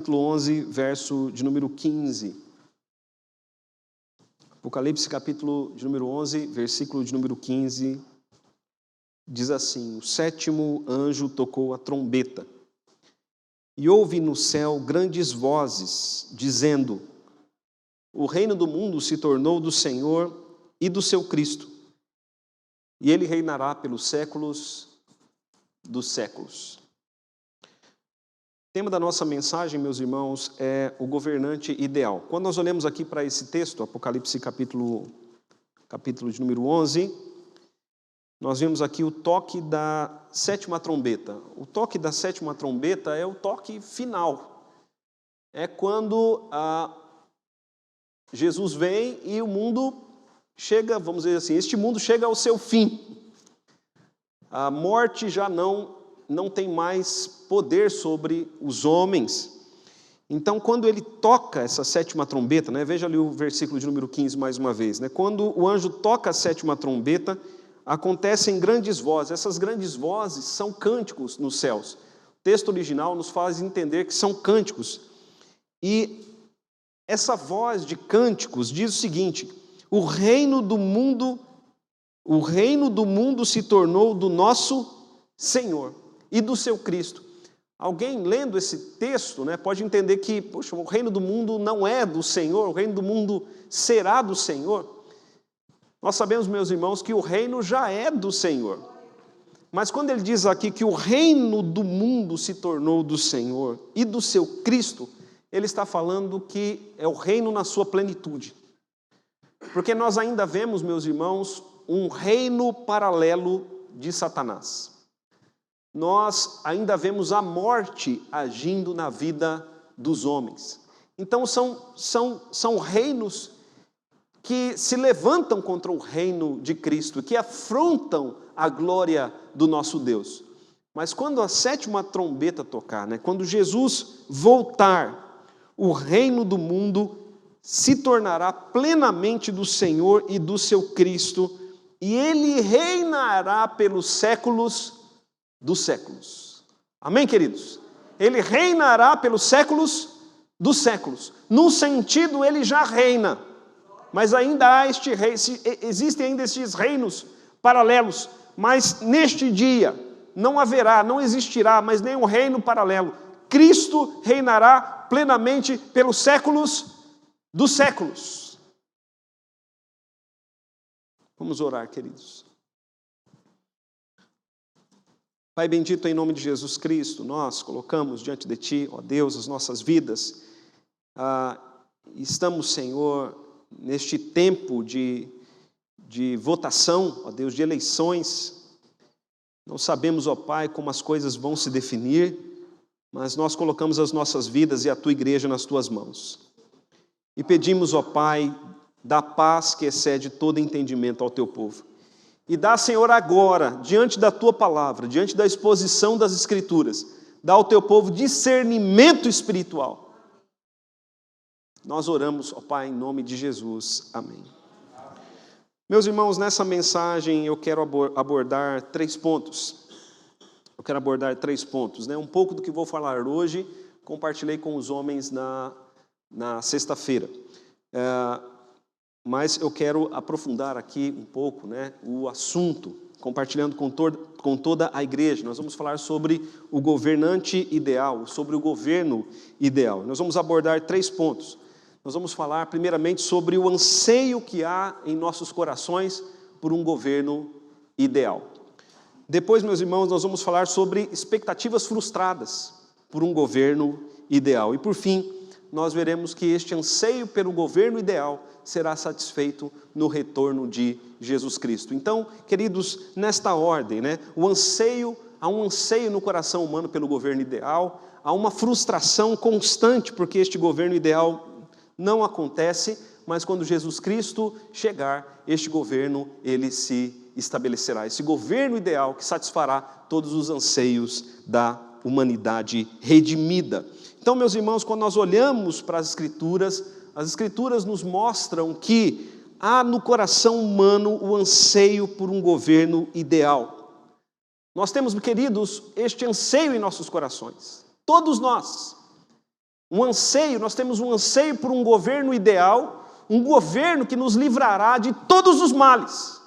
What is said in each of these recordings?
Capítulo 11, verso de número 15. Apocalipse, capítulo de número 11, versículo de número 15, diz assim: o sétimo anjo tocou a trombeta, e houve no céu grandes vozes, dizendo: o reino do mundo se tornou do Senhor e do seu Cristo, e ele reinará pelos séculos dos séculos. O tema da nossa mensagem, meus irmãos, é o governante ideal. Quando nós olhamos aqui para esse texto, Apocalipse capítulo de número 11, nós vemos aqui o toque da sétima trombeta. O toque da sétima trombeta é o toque final. É quando Jesus vem e o mundo chega, vamos dizer assim, este mundo chega ao seu fim. A morte já não tem mais poder sobre os homens. Então, quando ele toca essa sétima trombeta, veja ali o versículo de número 15 mais uma vez, quando o anjo toca a sétima trombeta, acontecem grandes vozes. Essas grandes vozes são cânticos nos céus. O texto original nos faz entender que são cânticos. E essa voz de cânticos diz o seguinte: o reino do mundo se tornou do nosso Senhor e do seu Cristo. Alguém lendo esse texto, pode entender que, poxa, o reino do mundo não é do Senhor, o reino do mundo será do Senhor. Nós sabemos, meus irmãos, que o reino já é do Senhor. Mas quando ele diz aqui que o reino do mundo se tornou do Senhor e do seu Cristo, ele está falando que é o reino na sua plenitude. Porque nós ainda vemos, meus irmãos, um reino paralelo de Satanás. Nós ainda vemos a morte agindo na vida dos homens. Então são reinos que se levantam contra o reino de Cristo, que afrontam a glória do nosso Deus. Mas quando a sétima trombeta tocar, quando Jesus voltar, o reino do mundo se tornará plenamente do Senhor e do seu Cristo, e ele reinará pelos séculos dos séculos. Amém, queridos? Ele reinará pelos séculos dos séculos. Num sentido, ele já reina, mas ainda há existem ainda estes reinos paralelos, mas neste dia não existirá mais nenhum reino paralelo. Cristo reinará plenamente pelos séculos dos séculos. Vamos orar, queridos. Pai bendito, em nome de Jesus Cristo, nós colocamos diante de Ti, ó Deus, as nossas vidas. Estamos, Senhor, neste tempo de votação, ó Deus, de eleições. Não sabemos, ó Pai, como as coisas vão se definir, mas nós colocamos as nossas vidas e a Tua igreja nas Tuas mãos. E pedimos, ó Pai, da paz que excede todo entendimento ao Teu povo. E dá, Senhor, agora, diante da Tua palavra, diante da exposição das Escrituras, dá ao Teu povo discernimento espiritual. Nós oramos, ó Pai, em nome de Jesus. Amém. Meus irmãos, nessa mensagem eu quero abordar 3 pontos. Um pouco do que vou falar hoje, compartilhei com os homens na sexta-feira. Mas eu quero aprofundar aqui um pouco o assunto, compartilhando com toda a igreja. Nós vamos falar sobre o governante ideal, sobre o governo ideal. Nós vamos abordar 3 pontos. Nós vamos falar primeiramente sobre o anseio que há em nossos corações por um governo ideal. Depois, meus irmãos, nós vamos falar sobre expectativas frustradas por um governo ideal. E por fim, nós veremos que este anseio pelo governo ideal será satisfeito no retorno de Jesus Cristo. Então, queridos, nesta ordem, há um anseio no coração humano pelo governo ideal, há uma frustração constante porque este governo ideal não acontece, mas quando Jesus Cristo chegar, este governo, ele se estabelecerá. Esse governo ideal que satisfará todos os anseios da humanidade redimida. Então, meus irmãos, quando nós olhamos para as Escrituras nos mostram que há no coração humano o anseio por um governo ideal. Nós temos, queridos, este anseio em nossos corações. Todos nós. Um anseio, nós temos um anseio por um governo ideal, um governo que nos livrará de todos os males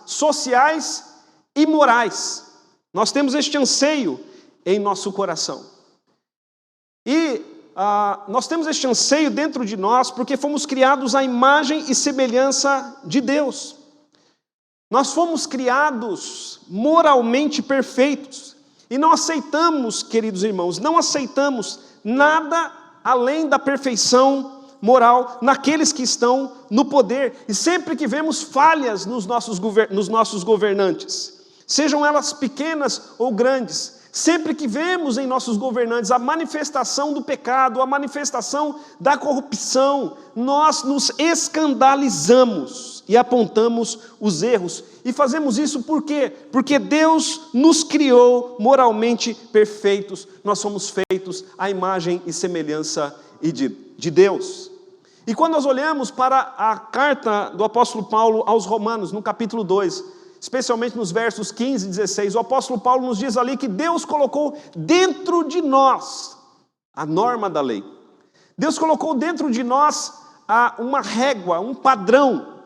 sociais e morais. Nós temos este anseio em nosso coração. E nós temos este anseio dentro de nós porque fomos criados à imagem e semelhança de Deus. Nós fomos criados moralmente perfeitos. E não aceitamos, queridos irmãos, não aceitamos nada além da perfeição moral naqueles que estão no poder. E sempre que vemos falhas nos nossos governantes, sejam elas pequenas ou grandes, sempre que vemos em nossos governantes a manifestação do pecado, a manifestação da corrupção, nós nos escandalizamos e apontamos os erros. E fazemos isso por quê? Porque Deus nos criou moralmente perfeitos. Nós somos feitos à imagem e semelhança de Deus. E quando nós olhamos para a carta do apóstolo Paulo aos Romanos, no capítulo 2, especialmente nos versos 15 e 16, o apóstolo Paulo nos diz ali que Deus colocou dentro de nós a norma da lei. Deus colocou dentro de nós uma régua, um padrão.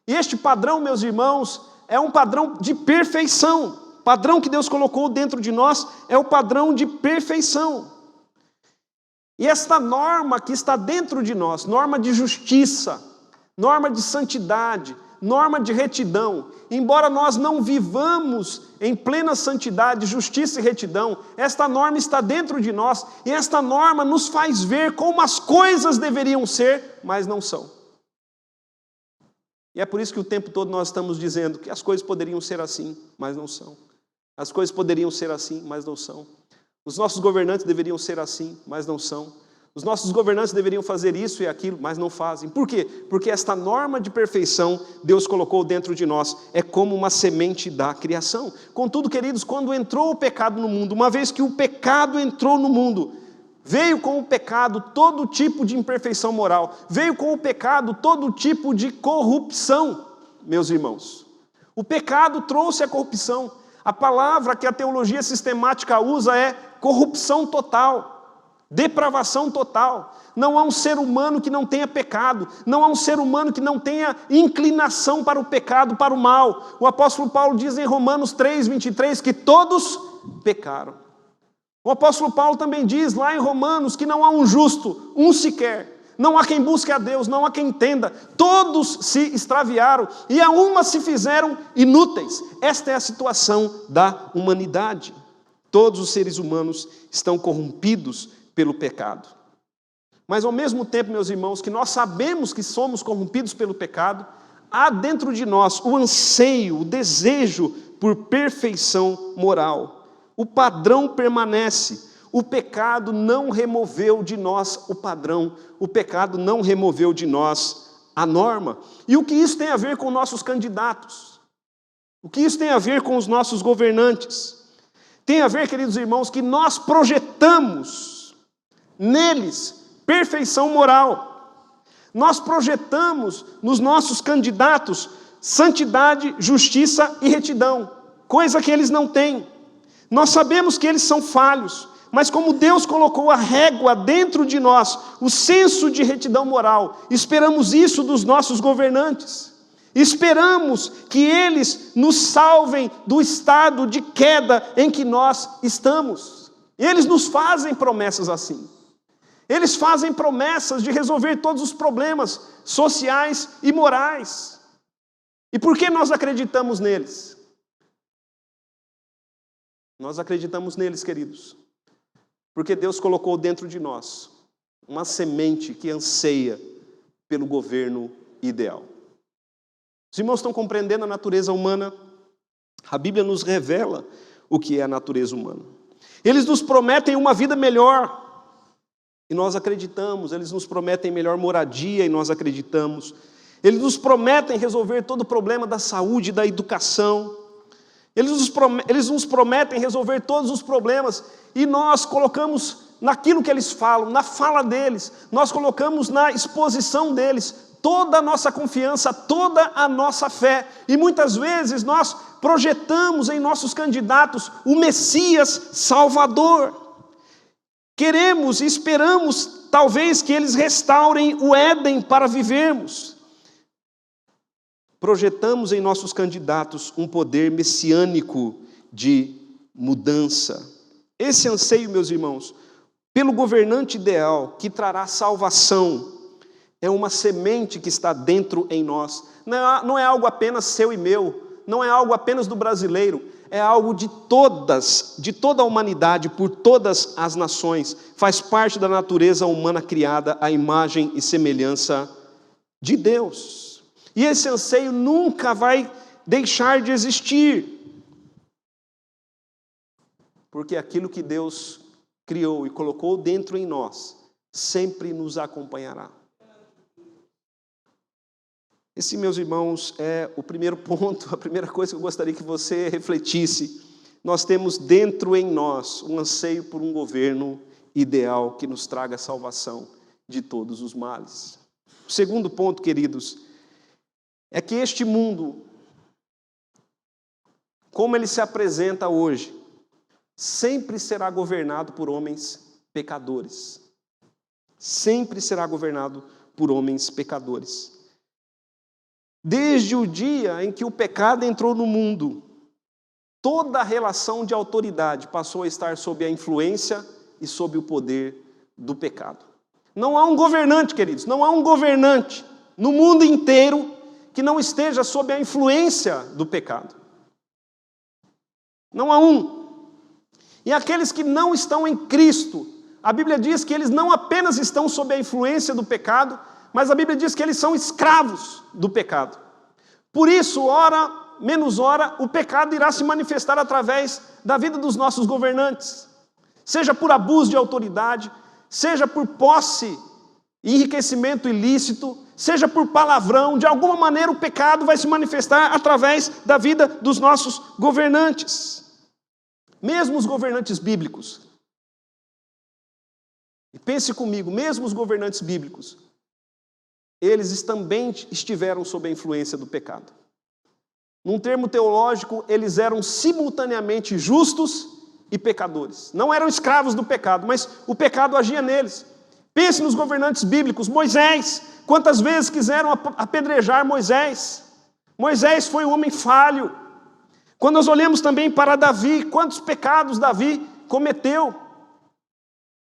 E este padrão, meus irmãos, é um padrão de perfeição. O padrão que Deus colocou dentro de nós é o padrão de perfeição. E esta norma que está dentro de nós, norma de justiça, norma de santidade, norma de retidão, embora nós não vivamos em plena santidade, justiça e retidão, esta norma está dentro de nós e esta norma nos faz ver como as coisas deveriam ser, mas não são. E é por isso que o tempo todo nós estamos dizendo que as coisas poderiam ser assim, mas não são. As coisas poderiam ser assim, mas não são. Os nossos governantes deveriam ser assim, mas não são. Os nossos governantes deveriam fazer isso e aquilo, mas não fazem. Por quê? Porque esta norma de perfeição Deus colocou dentro de nós, é como uma semente da criação. Contudo, queridos, quando entrou o pecado no mundo, uma vez que o pecado entrou no mundo, veio com o pecado todo tipo de imperfeição moral, veio com o pecado todo tipo de corrupção, meus irmãos. O pecado trouxe a corrupção. A palavra que a teologia sistemática usa é corrupção total, depravação total. Não há um ser humano que não tenha pecado, não há um ser humano que não tenha inclinação para o pecado, para o mal. O apóstolo Paulo diz em Romanos 3:23 que todos pecaram. O apóstolo Paulo também diz lá em Romanos que não há um justo, um sequer. Não há quem busque a Deus, não há quem entenda. Todos se extraviaram e a uma se fizeram inúteis. Esta é a situação da humanidade. Todos os seres humanos estão corrompidos pelo pecado. Mas ao mesmo tempo, meus irmãos, que nós sabemos que somos corrompidos pelo pecado, há dentro de nós o anseio, o desejo por perfeição moral. O padrão permanece. O pecado não removeu de nós o padrão, o pecado não removeu de nós a norma. E o que isso tem a ver com nossos candidatos? O que isso tem a ver com os nossos governantes? Tem a ver, queridos irmãos, que nós projetamos neles perfeição moral. Nós projetamos nos nossos candidatos santidade, justiça e retidão, coisa que eles não têm. Nós sabemos que eles são falhos, mas como Deus colocou a régua dentro de nós, o senso de retidão moral, esperamos isso dos nossos governantes. Esperamos que eles nos salvem do estado de queda em que nós estamos. Eles nos fazem promessas assim. Eles fazem promessas de resolver todos os problemas sociais e morais. E por que nós acreditamos neles? Nós acreditamos neles, queridos, porque Deus colocou dentro de nós uma semente que anseia pelo governo ideal. Os irmãos estão compreendendo a natureza humana? A Bíblia nos revela o que é a natureza humana. Eles nos prometem uma vida melhor, e nós acreditamos. Eles nos prometem melhor moradia, e nós acreditamos. Eles nos prometem resolver todo o problema da saúde, da educação. Eles nos prometem resolver todos os problemas, e nós colocamos naquilo que eles falam, na fala deles, nós colocamos na exposição deles toda a nossa confiança, toda a nossa fé, e muitas vezes nós projetamos em nossos candidatos o Messias Salvador. Queremos e esperamos, talvez, que eles restaurem o Éden para vivermos. Projetamos em nossos candidatos um poder messiânico de mudança. Esse anseio, meus irmãos, pelo governante ideal que trará salvação, é uma semente que está dentro em nós. Não é algo apenas seu e meu, não é algo apenas do brasileiro, é algo de toda a humanidade, por todas as nações. Faz parte da natureza humana criada à imagem e semelhança de Deus. E esse anseio nunca vai deixar de existir. Porque aquilo que Deus criou e colocou dentro em nós, sempre nos acompanhará. Esse, meus irmãos, é o primeiro ponto, a primeira coisa que eu gostaria que você refletisse. Nós temos dentro em nós um anseio por um governo ideal que nos traga salvação de todos os males. O segundo ponto, queridos, é que este mundo, como ele se apresenta hoje, sempre será governado por homens pecadores. Sempre será governado por homens pecadores. Desde o dia em que o pecado entrou no mundo, toda a relação de autoridade passou a estar sob a influência e sob o poder do pecado. Não há um governante, queridos, não há um governante no mundo inteiro que não esteja sob a influência do pecado. Não há um. E aqueles que não estão em Cristo, a Bíblia diz que eles não apenas estão sob a influência do pecado, mas a Bíblia diz que eles são escravos do pecado. Por isso, ora, menos ora, o pecado irá se manifestar através da vida dos nossos governantes. Seja por abuso de autoridade, seja por posse e enriquecimento ilícito, seja por palavrão, de alguma maneira o pecado vai se manifestar através da vida dos nossos governantes. Mesmo os governantes bíblicos, e pense comigo, mesmo os governantes bíblicos, eles também estiveram sob a influência do pecado. Num termo teológico, eles eram simultaneamente justos e pecadores. Não eram escravos do pecado, mas o pecado agia neles. Pense nos governantes bíblicos. Moisés, quantas vezes quiseram apedrejar Moisés? Moisés foi um homem falho. Quando nós olhamos também para Davi, quantos pecados Davi cometeu?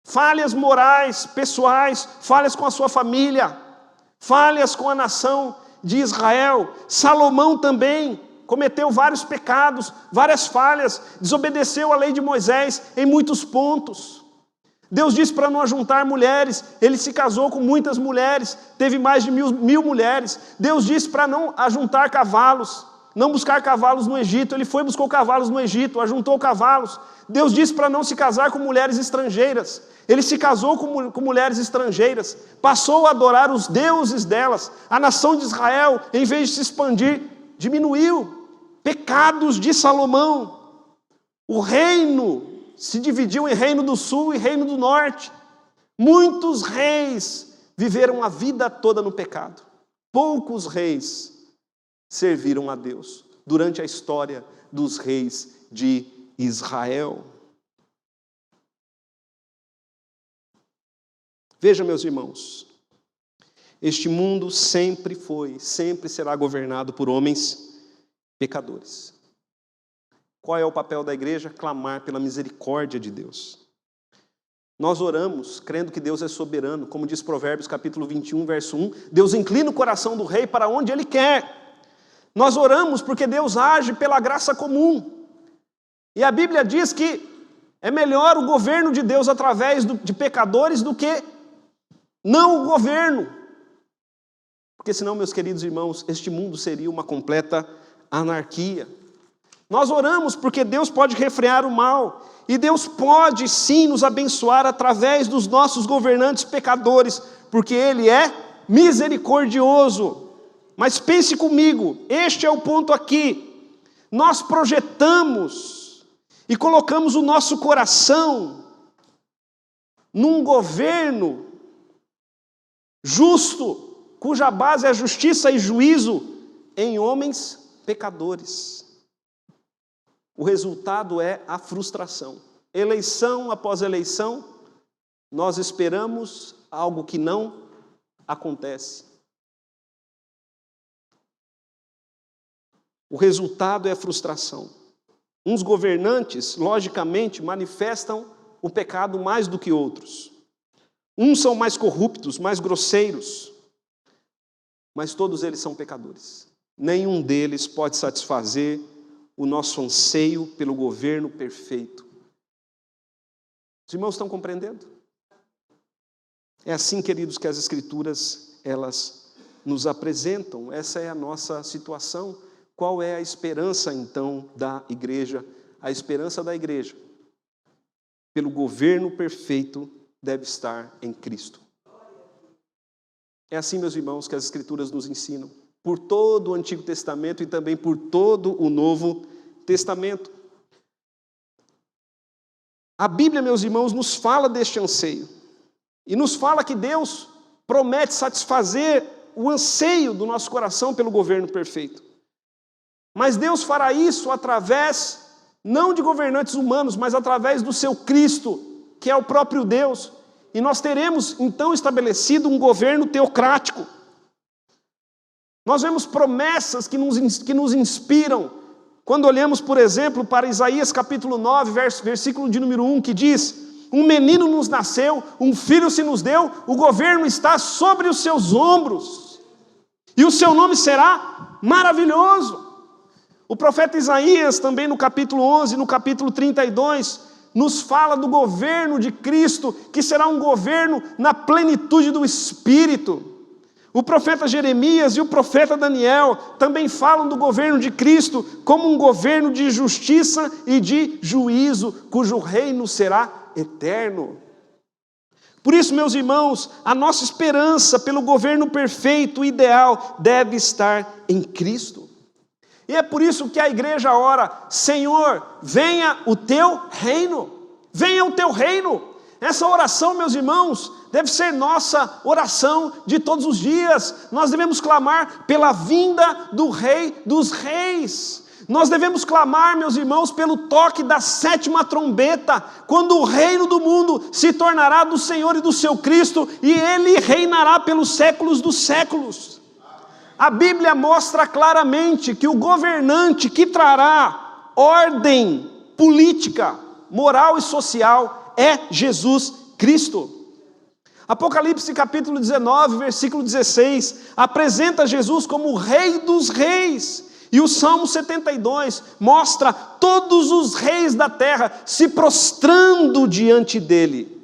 Falhas morais, pessoais, falhas com a sua família, falhas com a nação de Israel. Salomão também cometeu vários pecados, várias falhas, desobedeceu a lei de Moisés em muitos pontos. Deus disse para não ajuntar mulheres, ele se casou com muitas mulheres, teve mais de mil mulheres. Deus disse para não ajuntar cavalos, não buscar cavalos no Egito, ele foi e buscou cavalos no Egito, ajuntou cavalos. Deus disse para não se casar com mulheres estrangeiras, ele se casou com mulheres estrangeiras, passou a adorar os deuses delas. A nação de Israel, em vez de se expandir, diminuiu. Pecados de Salomão. O reino se dividiu em reino do sul e reino do norte. Muitos reis viveram a vida toda no pecado. Poucos reis serviram a Deus durante a história dos reis de Israel. Veja, meus irmãos, este mundo sempre foi, sempre será governado por homens pecadores. Qual é o papel da igreja? Clamar pela misericórdia de Deus. Nós oramos crendo que Deus é soberano, como diz Provérbios capítulo 21, verso 1, Deus inclina o coração do rei para onde ele quer. Nós oramos porque Deus age pela graça comum. E a Bíblia diz que é melhor o governo de Deus através de pecadores do que não o governo. Porque senão, meus queridos irmãos, este mundo seria uma completa anarquia. Nós oramos porque Deus pode refrear o mal. E Deus pode sim nos abençoar através dos nossos governantes pecadores, porque Ele é misericordioso. Mas pense comigo, este é o ponto aqui. Nós projetamos e colocamos o nosso coração num governo justo, cuja base é justiça e juízo, em homens pecadores. O resultado é a frustração. Eleição após eleição, nós esperamos algo que não acontece. O resultado é a frustração. Uns governantes, logicamente, manifestam o pecado mais do que outros. Uns são mais corruptos, mais grosseiros, mas todos eles são pecadores. Nenhum deles pode satisfazer o nosso anseio pelo governo perfeito. Os irmãos estão compreendendo? É assim, queridos, que as Escrituras, elas nos apresentam. Essa é a nossa situação. Qual é a esperança, então, da igreja? A esperança da igreja, pelo governo perfeito, deve estar em Cristo. É assim, meus irmãos, que as Escrituras nos ensinam, por todo o Antigo Testamento e também por todo o Novo Testamento. A Bíblia, meus irmãos, nos fala deste anseio, e nos fala que Deus promete satisfazer o anseio do nosso coração pelo governo perfeito. Mas Deus fará isso através, não de governantes humanos, mas através do seu Cristo, que é o próprio Deus. E nós teremos, então, estabelecido um governo teocrático. Nós vemos promessas que nos inspiram. Quando olhamos, por exemplo, para Isaías capítulo 9, versículo de número 1, que diz: um menino nos nasceu, um filho se nos deu, o governo está sobre os seus ombros, e o seu nome será maravilhoso. O profeta Isaías, também no capítulo 11, no capítulo 32, nos fala do governo de Cristo, que será um governo na plenitude do Espírito. O profeta Jeremias e o profeta Daniel também falam do governo de Cristo como um governo de justiça e de juízo, cujo reino será eterno. Por isso, meus irmãos, a nossa esperança pelo governo perfeito, ideal, deve estar em Cristo. E é por isso que a igreja ora: Senhor, venha o teu reino, venha o teu reino. Essa oração, meus irmãos, deve ser nossa oração de todos os dias. Nós devemos clamar pela vinda do Rei dos Reis. Nós devemos clamar, meus irmãos, pelo toque da 7ª trombeta, quando o reino do mundo se tornará do Senhor e do seu Cristo, e Ele reinará pelos séculos dos séculos. A Bíblia mostra claramente que o governante que trará ordem política, moral e social é Jesus Cristo. Apocalipse capítulo 19, versículo 16, apresenta Jesus como o Rei dos Reis. E o Salmo 72 mostra todos os reis da terra se prostrando diante dele.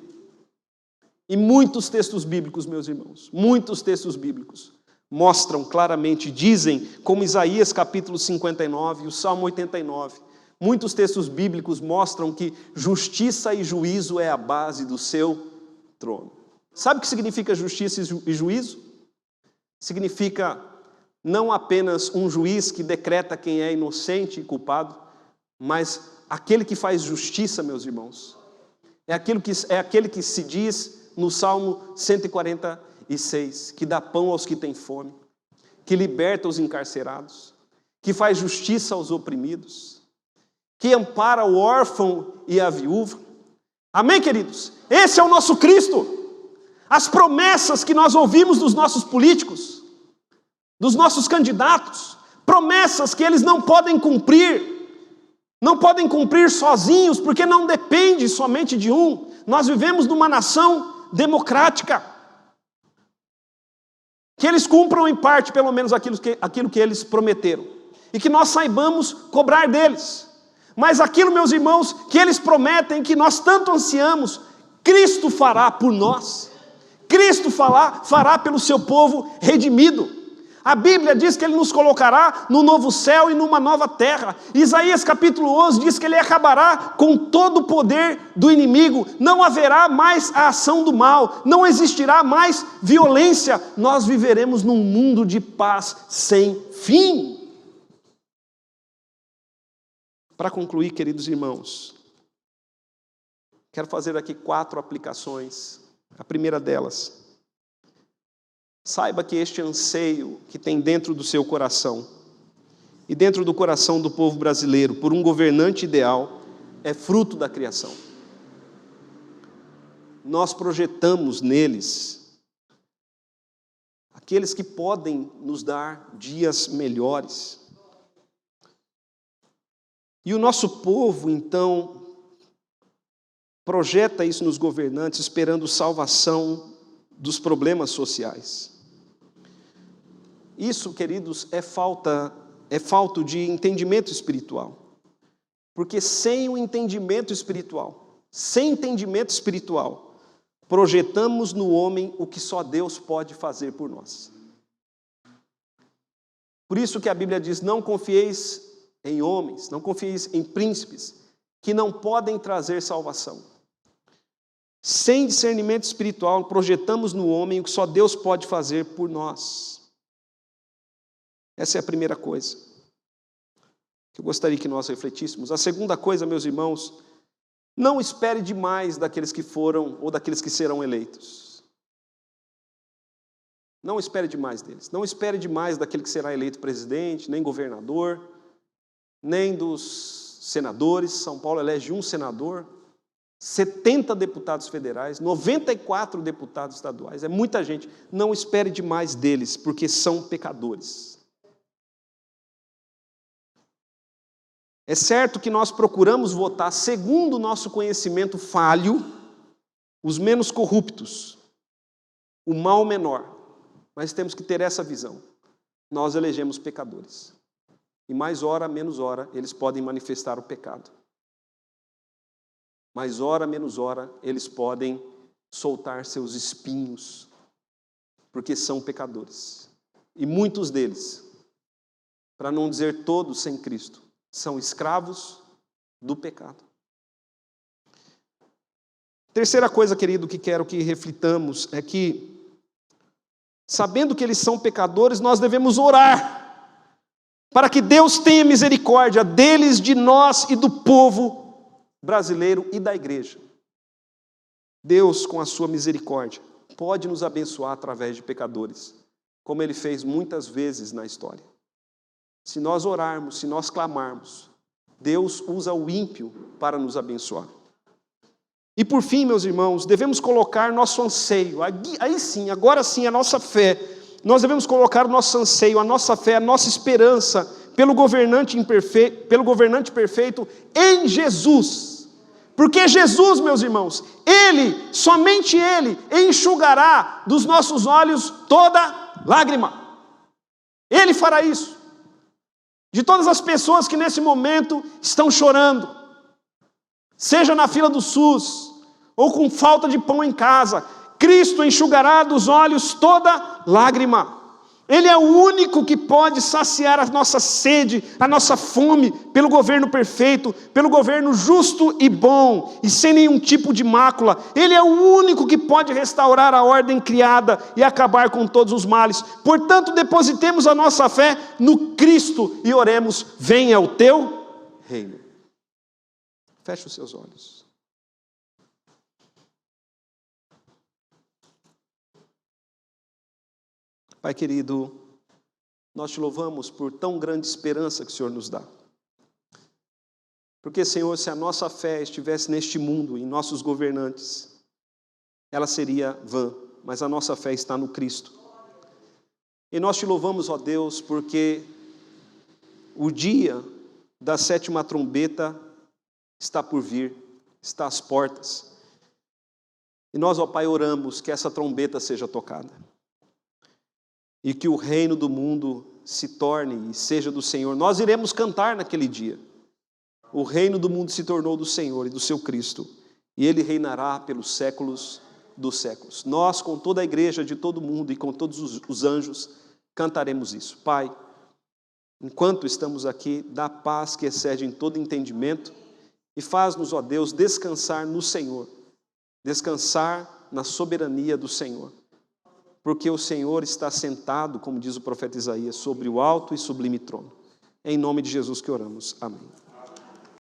E muitos textos bíblicos, meus irmãos, muitos textos bíblicos mostram claramente, dizem, como Isaías capítulo 59 e o Salmo 89, muitos textos bíblicos mostram que justiça e juízo é a base do seu trono. Sabe o que significa justiça e juízo? Significa não apenas um juiz que decreta quem é inocente e culpado, mas aquele que faz justiça, meus irmãos. É aquele que se diz no Salmo 146, que dá pão aos que têm fome, que liberta os encarcerados, que faz justiça aos oprimidos, que ampara o órfão e a viúva. Amém, queridos? Esse é o nosso Cristo. As promessas que nós ouvimos dos nossos políticos, dos nossos candidatos, promessas que eles não podem cumprir sozinhos, porque não depende somente de um. Nós vivemos numa nação democrática. Que eles cumpram em parte, pelo menos, aquilo que eles prometeram. E que nós saibamos cobrar deles. Mas aquilo, meus irmãos, que eles prometem, que nós tanto ansiamos, Cristo fará por nós. Cristo fará pelo seu povo redimido. A Bíblia diz que Ele nos colocará no novo céu e numa nova terra. Isaías capítulo 11 diz que Ele acabará com todo o poder do inimigo. Não haverá mais a ação do mal. Não existirá mais violência. Nós viveremos num mundo de paz sem fim. Para concluir, queridos irmãos, quero fazer aqui 4 aplicações. A primeira delas: saiba que este anseio que tem dentro do seu coração e dentro do coração do povo brasileiro por um governante ideal é fruto da criação. nós projetamos neles aqueles que podem nos dar dias melhores. E o nosso povo, então, projeta isso nos governantes, esperando salvação dos problemas sociais. Isso, queridos, é falta de entendimento espiritual. Porque sem o entendimento espiritual, projetamos no homem o que só Deus pode fazer por nós. Por isso que a Bíblia diz, não confieis em homens, não confieis em príncipes, que não podem trazer salvação. Sem discernimento espiritual, projetamos no homem o que só Deus pode fazer por nós. Essa é a primeira coisa que eu gostaria que nós refletíssemos. A segunda coisa, meus irmãos, não espere demais daqueles que foram ou daqueles que serão eleitos. Não espere demais deles. Não espere demais daquele que será eleito presidente, nem governador, nem dos senadores. São Paulo elege um senador, 70 deputados federais, 94 deputados estaduais. É muita gente. Não espere demais deles, porque são pecadores. É certo que nós procuramos votar segundo o nosso conhecimento falho, os menos corruptos, o mal menor. Mas temos que ter essa visão. Nós elegemos pecadores. E mais hora, menos hora, eles podem manifestar o pecado. Mais hora, menos hora, eles podem soltar seus espinhos, porque são pecadores. E muitos deles, para não dizer todos sem Cristo, são escravos do pecado. Terceira coisa, querido, que quero que reflitamos é que, sabendo que eles são pecadores, nós devemos orar para que Deus tenha misericórdia deles, de nós e do povo brasileiro e da igreja. Deus, com a sua misericórdia, pode nos abençoar através de pecadores, como Ele fez muitas vezes na história. Se nós orarmos, se nós clamarmos, Deus usa o ímpio para nos abençoar. E por fim, meus irmãos, devemos colocar nosso anseio, aí sim, agora sim, a nossa fé, nós devemos colocar o nosso anseio, a nossa fé, a nossa esperança pelo governante perfeito em Jesus. Porque Jesus, meus irmãos, Ele, somente Ele, enxugará dos nossos olhos toda lágrima. Ele fará isso. De todas as pessoas que nesse momento estão chorando, seja na fila do SUS, ou com falta de pão em casa, Cristo enxugará dos olhos toda lágrima. Ele é o único que pode saciar a nossa sede, a nossa fome, pelo governo perfeito, pelo governo justo e bom, e sem nenhum tipo de mácula. Ele é o único que pode restaurar a ordem criada e acabar com todos os males. Portanto, depositemos a nossa fé no Cristo e oremos, venha o teu reino. Feche os seus olhos. Pai querido, nós te louvamos por tão grande esperança que o Senhor nos dá. Porque, Senhor, se a nossa fé estivesse neste mundo, em nossos governantes, ela seria vã, mas a nossa fé está no Cristo. E nós te louvamos, ó Deus, porque o dia da 7ª trombeta está por vir, está às portas. E nós, ó Pai, oramos que essa trombeta seja tocada. E que o reino do mundo se torne e seja do Senhor. Nós iremos cantar naquele dia. O reino do mundo se tornou do Senhor e do seu Cristo. E Ele reinará pelos séculos dos séculos. Nós, com toda a igreja de todo mundo e com todos os anjos, cantaremos isso. Pai, enquanto estamos aqui, dá paz que excede em todo entendimento e faz-nos, ó Deus, descansar no Senhor. Descansar na soberania do Senhor. Porque o Senhor está sentado, como diz o profeta Isaías, sobre o alto e sublime trono. É em nome de Jesus que oramos. Amém.